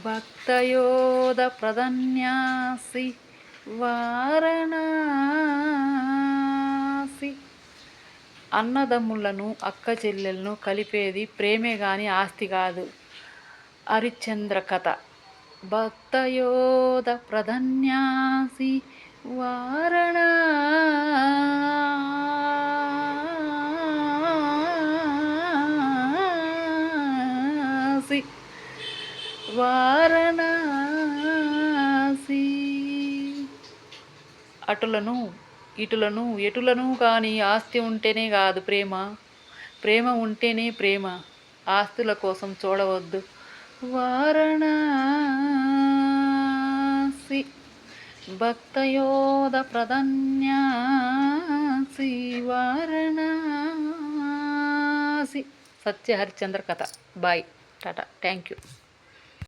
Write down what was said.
భక్తయోధ ప్రధన్యాసి వారణాసి. అన్నదమ్ములను అక్క చెల్లెలను కలిపేది ప్రేమే గాని ఆస్తి కాదు. హరిశ్చంద్ర కథ. భక్తయోధ ప్రధన్యాసి వారణాసి వారణాసి. అటులను ఇటులను ఎటులను కాని ఆస్తి ఉంటేనే కాదు ప్రేమ, ప్రేమ ఉంటేనే ప్రేమ. ఆస్తుల కోసం చూడవద్దు. వారణాసి భక్తయోధ ప్రధన్యాసి వారణాసి. సత్య హరిశ్చంద్ర కథ. Bye, tata, thank you.